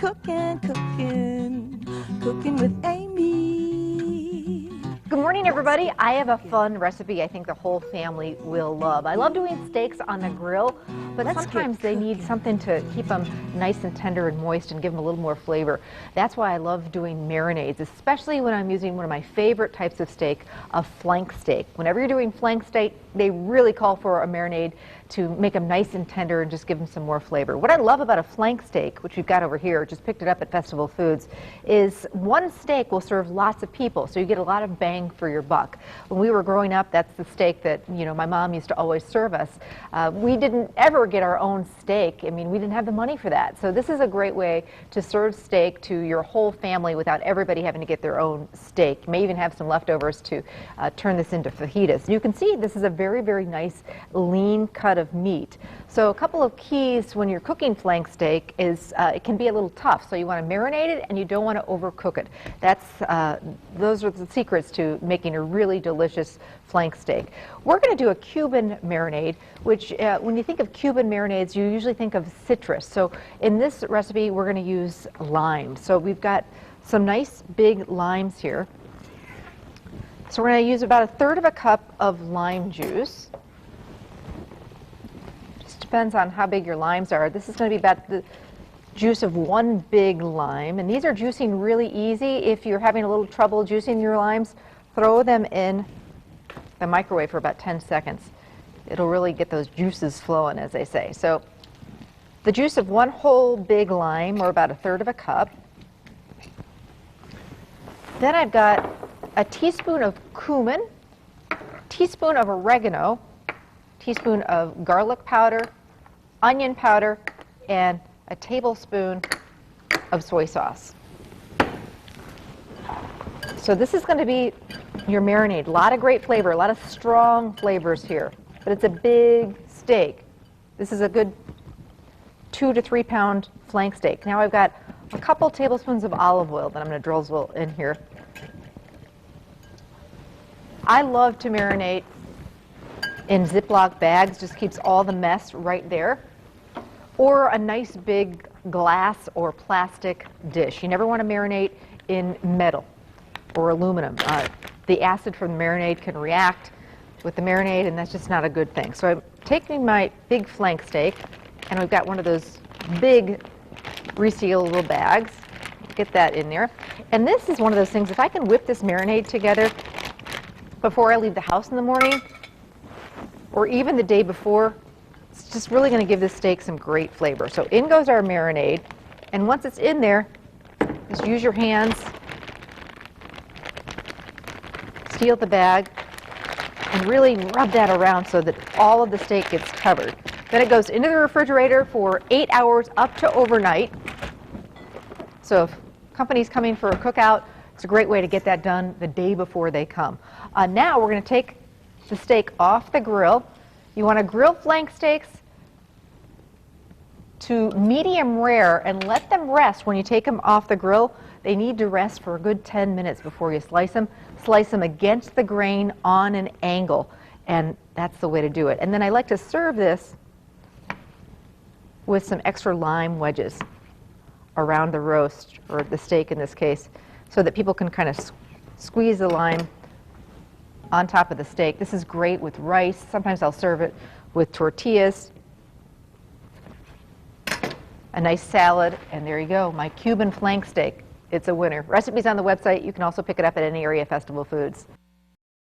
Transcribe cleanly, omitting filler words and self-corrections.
Cooking with Amy. Good morning, everybody. I have a fun recipe I think the whole family will love. I love doing steaks on the grill, but sometimes they need something to keep them nice and tender and moist and give them a little more flavor. That's why I love doing marinades, especially when I'm using one of my favorite types of steak, a flank steak. Whenever you're doing flank steak, they really call for a marinade to make them nice and tender and just give them some more flavor. What I love about a flank steak, which we've got over here, just picked it up at Festival Foods, is one steak will serve lots of people, so you get a lot of bang for your buck. When we were growing up, that's the steak that, you know, my mom used to always serve us. We didn't ever get our own steak. I mean, we didn't have the money for that. So this is a great way to serve steak to your whole family without everybody having to get their own steak. You may even have some leftovers to turn this into fajitas. You can see this is a very, very nice lean cut of meat. So a couple of keys when you're cooking flank steak is it can be a little tough. So you want to marinate it and you don't want to overcook it. Those are the secrets to making a really delicious flank steak. We're going to do a Cuban marinade, which when you think of Cuban marinades, you usually think of citrus. So in this recipe, we're going to use lime. So we've got some nice big limes here. So we're going to use about 1/3 cup of lime juice. Just depends on how big your limes are. This is going to be about the juice of one big lime, and these are juicing really easy. If you're having a little trouble juicing your limes, throw them in the microwave for about 10 seconds. It'll really get those juices flowing, as they say. So the juice of one whole big lime, or about 1/3 cup. Then I've got a teaspoon of cumin, teaspoon of oregano, teaspoon of garlic powder, onion powder, and a tablespoon of soy sauce. So this is going to be your marinade. A lot of great flavor, a lot of strong flavors here, but it's a big steak. This is a good 2 to 3 pound flank steak. Now I've got a couple tablespoons of olive oil that I'm going to drizzle in here. I love to marinate in Ziploc bags, just keeps all the mess right there. Or a nice big glass or plastic dish. You never want to marinate in metal or aluminum. The acid from the marinade can react with the marinade, and that's just not a good thing. So I'm taking my big flank steak, and we've got one of those big resealable bags. Get that in there. And this is one of those things, if I can whip this marinade together before I leave the house in the morning, or even the day before, it's just really going to give this steak some great flavor. So in goes our marinade, and once it's in there, just use your hands, seal the bag, and really rub that around so that all of the steak gets covered. Then it goes into the refrigerator for 8 hours up to overnight. So if company's coming for a cookout, it's a great way to get that done the day before they come. Now we're going to take the steak off the grill. You want to grill flank steaks to medium rare and let them rest when you take them off the grill. They need to rest for a good 10 minutes before you slice them. Slice them against the grain on an angle, and that's the way to do it. And then I like to serve this with some extra lime wedges around the roast, or the steak in this case, so that people can kind of squeeze the lime on top of the steak. This is great with rice. Sometimes I'll serve it with tortillas, a nice salad, and there you go, my Cuban flank steak. It's a winner. Recipe's on the website. You can also pick it up at any area Festival Foods.